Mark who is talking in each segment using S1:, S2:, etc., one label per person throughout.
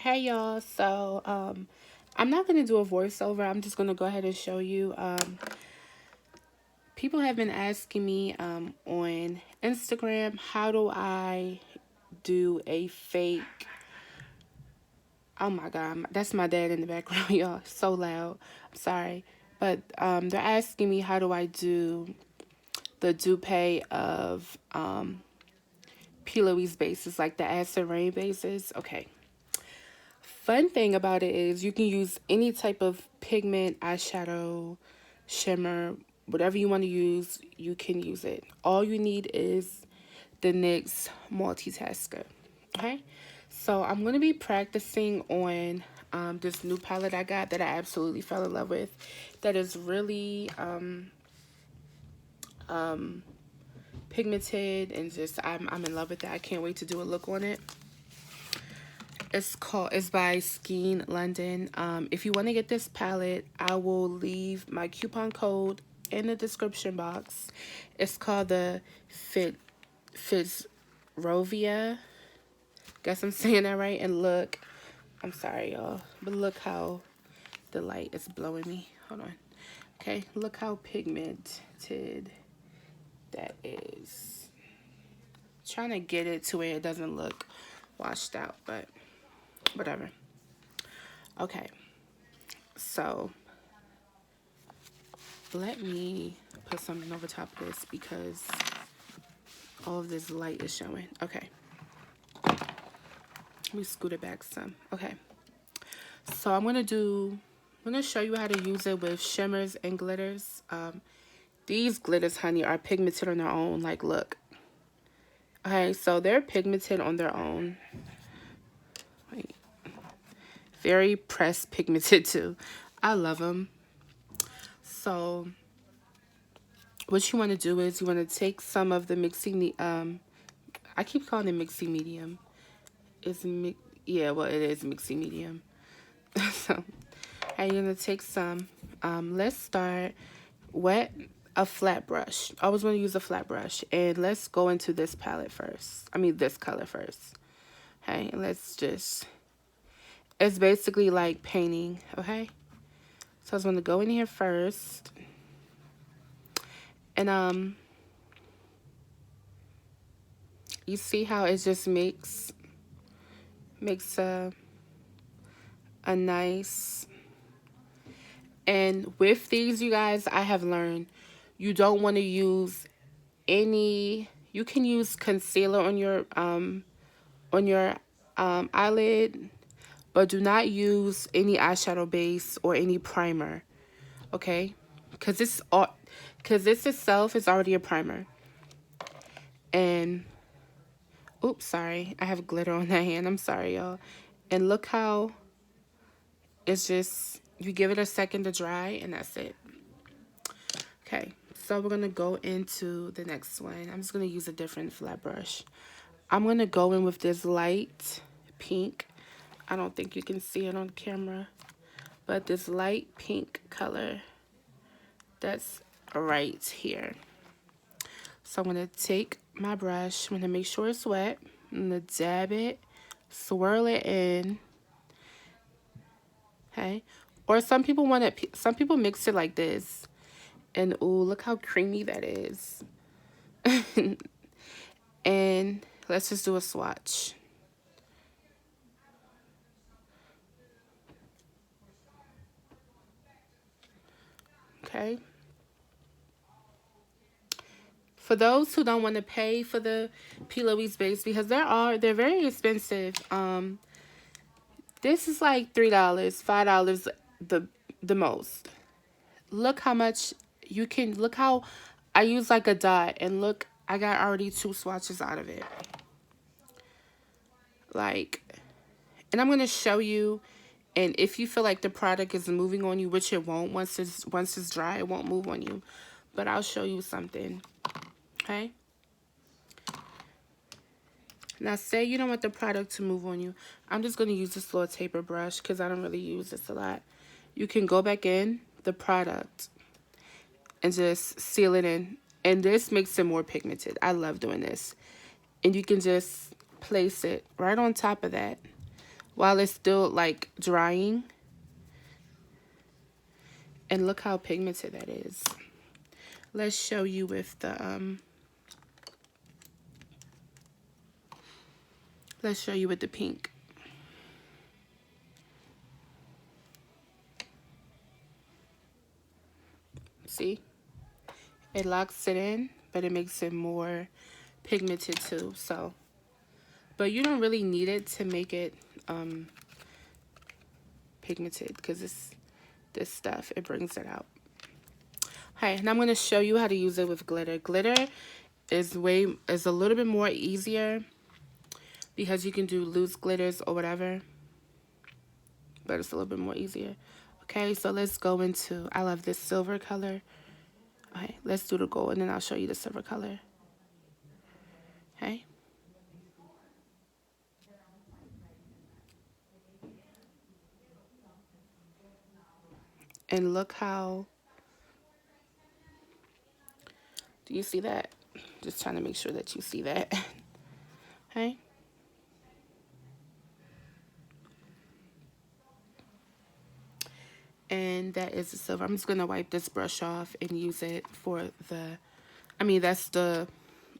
S1: Hey y'all, so I'm not gonna do a voiceover. I'm just gonna go ahead and show you. People have been asking me on Instagram, how do I do a fake? Oh my god, that's my dad in the background, y'all. So loud. I'm sorry, but they're asking me how do I do the DUPE of P. Louise bases, like the acid rain bases. Okay. Fun thing about it is you can use any type of pigment, eyeshadow, shimmer, whatever you want to use, you can use it. All you need is the NYX multitasker. Okay, so I'm going to be practicing on this new palette I got that I absolutely fell in love with. That is really pigmented and just I'm in love with that. I can't wait to do a look on it. It's by Skeen London. If you want to get this palette, I will leave my coupon code in the description box. It's called the Fitzrovia. Guess I'm saying that right. And look, I'm sorry y'all, but look how the light is blowing me. Hold on. Okay, look how pigmented that is. Trying to get it to where it doesn't look washed out, but whatever. Okay, so let me put something over top of this because all of this light is showing. Okay, let me scoot it back some. Okay, so I'm gonna show you how to use it with shimmers and glitters. These glitters, honey, are pigmented on their own. Like, look. Okay, so they're pigmented on their own. Wait. Very pressed pigmented too. I love them. So what you want to do is you want to take some of the mixing, I keep calling it mixing medium. Yeah, well, it is mixing medium. So, and you're going to take some, let's start wet, a flat brush. I always want to use a flat brush. And let's go into this palette first. I mean, this color first. Okay, let's just, it's basically like painting, okay? So I was going to go in here first. And, you see how it just makes a nice, and with these, you guys, I have learned you don't want to use any, you can use concealer on your eyelid, but do not use any eyeshadow base or any primer, okay? Because this itself is already a primer. And oops, sorry, I have glitter on that hand. I'm sorry, y'all. And look how it's just, you give it a second to dry and that's it. Okay, so we're gonna go into the next one. I'm just gonna use a different flat brush. I'm gonna go in with this light pink. I don't think you can see it on camera, but this light pink color that's right here. So I'm gonna take my brush, I'm gonna make sure it's wet, I'm gonna dab it, swirl it in, okay? Or some people want it, some people mix it like this. And ooh, look how creamy that is. And let's just do a swatch. Okay. For those who don't want to pay for the P. Louise base, because they're very expensive. This is like $3, $5 the most. Look how much you can, look how I use like a dot, and look, I got already 2 swatches out of it. Like, and I'm gonna show you, and if you feel like the product is moving on you, which it won't, once it's dry, it won't move on you. But I'll show you something. Okay? Now, say you don't want the product to move on you. I'm just going to use this little taper brush because I don't really use this a lot. You can go back in the product and just seal it in. And this makes it more pigmented. I love doing this. And you can just place it right on top of that. while it's still like drying. And look how pigmented that is. Let's show you with the let's show you with the pink. See? It locks it in, but it makes it more pigmented too. So, but you don't really need it to make it pigmented, because this stuff, it brings it out. Hi, and I'm going to show you how to use it with glitter. Glitter is a little bit more easier because you can do loose glitters or whatever, but it's a little bit more easier. Okay, so let's go into, I love this silver color. Okay, let's do the gold, and then I'll show you the silver color. Okay. And look how, do you see that? Just trying to make sure that you see that. Okay. And that is the silver. I'm just going to wipe this brush off and use it for the, that's the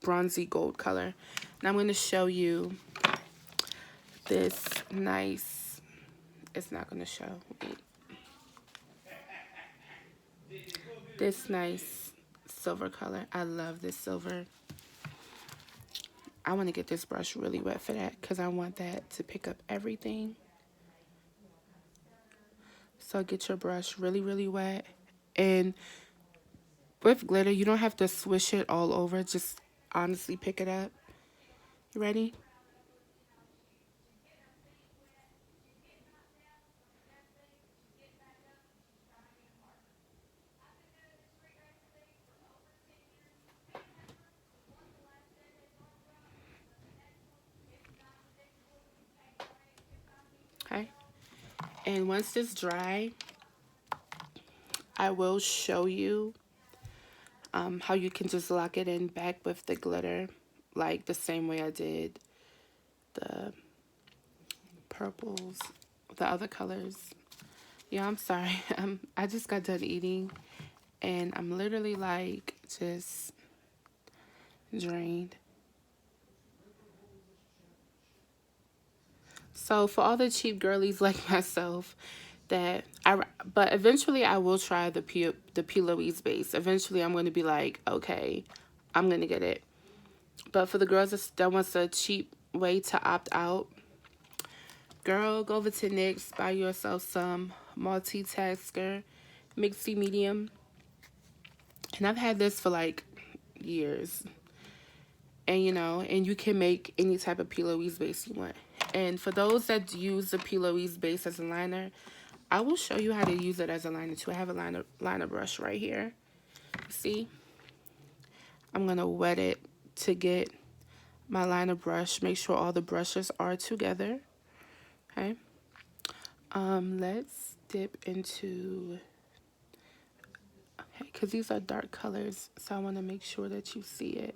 S1: bronzy gold color. And I'm going to show you this nice, it's not going to show, wait. This nice silver color. I love this silver. I want to get this brush really wet for that because I want that to pick up everything. So get your brush really, really wet. And with glitter, you don't have to swish it all over. Just honestly pick it up. You ready? Okay. And once it's dry, I will show you how you can just lock it in back with the glitter, like the same way I did the purples, the other colors. Yeah, I'm sorry. I just got done eating, and I'm literally like just drained. So for all the cheap girlies like myself, but eventually I will try the P. Louise base. Eventually I'm going to be like, okay, I'm going to get it. But for the girls that wants a cheap way to opt out, girl, go over to NYX, buy yourself some multitasker mixy medium. And I've had this for like years. And and you can make any type of P. Louise base you want. And for those that use the P. Louise base as a liner, I will show you how to use it as a liner too. I have a liner brush right here. See? I'm going to wet it to get my liner brush. Make sure all the brushes are together. Okay? Let's dip into, okay, because these are dark colors, so I want to make sure that you see it.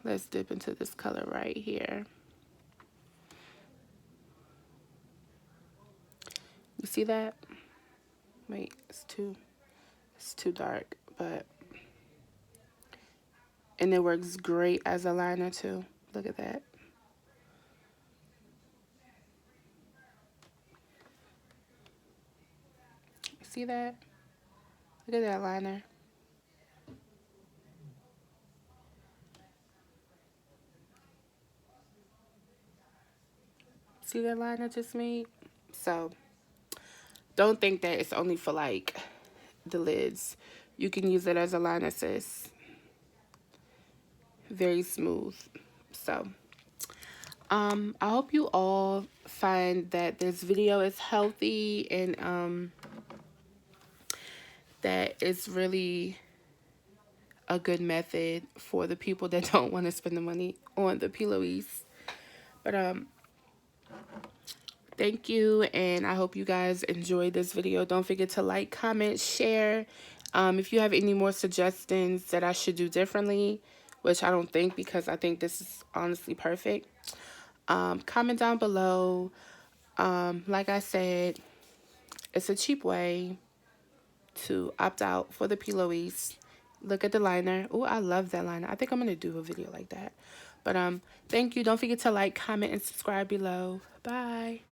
S1: Let's dip into this color right here. You see that? Wait, it's too dark, but, and it works great as a liner too. Look at that. See that? Look at that liner. See that line I just made? So don't think that it's only for like the lids. You can use it as a liner, sis. Very smooth. So I hope you all find that this video is healthy and that it's really a good method for the people that don't want to spend the money on the P. Louise. But thank you, and I hope you guys enjoyed this video. Don't forget to like, comment, share. If you have any more suggestions that I should do differently, which I don't think, because I think this is honestly perfect, Comment down below. Like I said, it's a cheap way to opt out for the pillowies. Look at the liner. Oh, I love that liner. I think I'm going to do a video like that. But thank you. Don't forget to like, comment, and subscribe below. Bye.